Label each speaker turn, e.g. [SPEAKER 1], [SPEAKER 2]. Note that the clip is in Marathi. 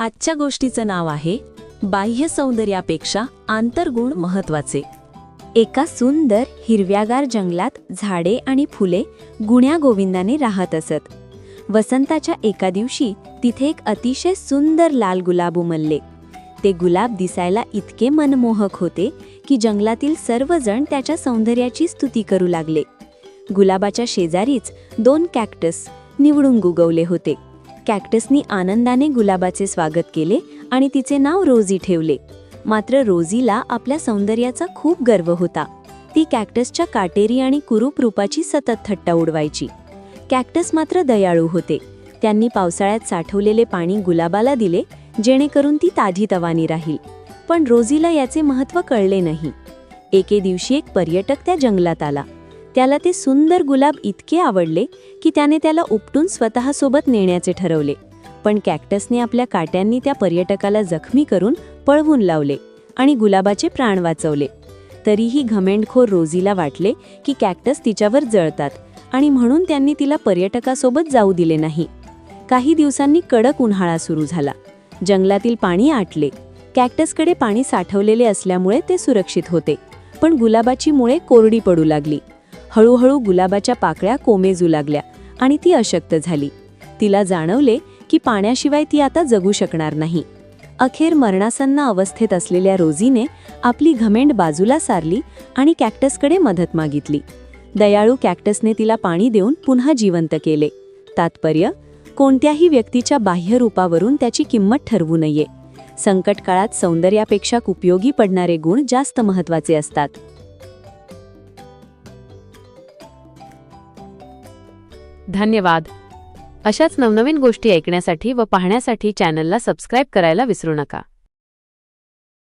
[SPEAKER 1] आजच्या गोष्टीचं नाव आहे बाह्य सौंदर्यापेक्षा आंतरगुण महत्वाचे.
[SPEAKER 2] एका सुंदर हिरव्यागार जंगलात झाडे आणि फुले गुण्यागोविंदाने राहत असत. वसंताच्या एका दिवशी तिथे एक अतिशय सुंदर लाल गुलाब उमलले. ते गुलाब दिसायला इतके मनमोहक होते की जंगलातील सर्वजण त्याच्या सौंदर्याची स्तुती करू लागले. गुलाबाच्या शेजारीच 2 कॅक्टस निवडून उगवले होते. कॅक्टसनी आनंदाने गुलाबाचे स्वागत केले आणि तिचे नाव रोजी ठेवले. मात्र रोजीला आपल्या सौंदर्याचा खूप गर्व होता. ती कॅक्टसच्या काटेरी आणि कुरूप रूपाची सतत थट्टा उडवायची. कॅक्टस मात्र दयाळू होते. त्यांनी पावसाळ्यात साठवलेले पाणी गुलाबाला दिले जेणेकरून ती ताजीतवानी राहील. पण रोजीला याचे महत्त्व कळले नाही. एके दिवशी एक पर्यटक त्या जंगलात आला. त्याला ते सुंदर गुलाब इतके आवडले की त्याने त्याला उपटून स्वतःसोबत नेण्याचे ठरवले. पण कॅक्टसने आपल्या काट्यांनी त्या पर्यटकाला जखमी करून पळवून लावले आणि गुलाबाचे प्राण वाचवले. तरीही घमेंडखोर रोजीला वाटले की कॅक्टस तिच्यावर जळतात आणि म्हणून त्यांनी तिला पर्यटकासोबत जाऊ दिले नाही. काही दिवसांनी कडक उन्हाळा सुरू झाला. जंगलातील पाणी आटले. कॅक्टसकडे पाणी साठवलेले असल्यामुळे ते सुरक्षित होते. पण गुलाबाची मुळे कोरडी पडू लागली. हळूहळू गुलाबाच्या पाकळ्या कोमेजू लागल्या आणि ती अशक्त झाली. तिला जाणवले की पाण्याशिवाय ती आता जगू शकणार नाही. अखेर मरणासन्न अवस्थेत असलेल्या रोजीने आपली घमेंड बाजूला सारली आणि कॅक्टसकडे मदत मागितली. दयाळू कॅक्टसने तिला पाणी देऊन पुन्हा जिवंत केले. तात्पर्य: कोणत्याही व्यक्तीच्या बाह्य रूपावरून त्याची किंमत ठरवू नये. संकट काळात सौंदर्यापेक्षा उपयोगी पडणारे गुण जास्त महत्त्वाचे असतात.
[SPEAKER 3] धन्यवाद. अशाच नवनवीन गोष्टी ऐकण्यासाठी व पाहण्यासाठी चॅनलला सबस्क्राईब करायला विसरू नका.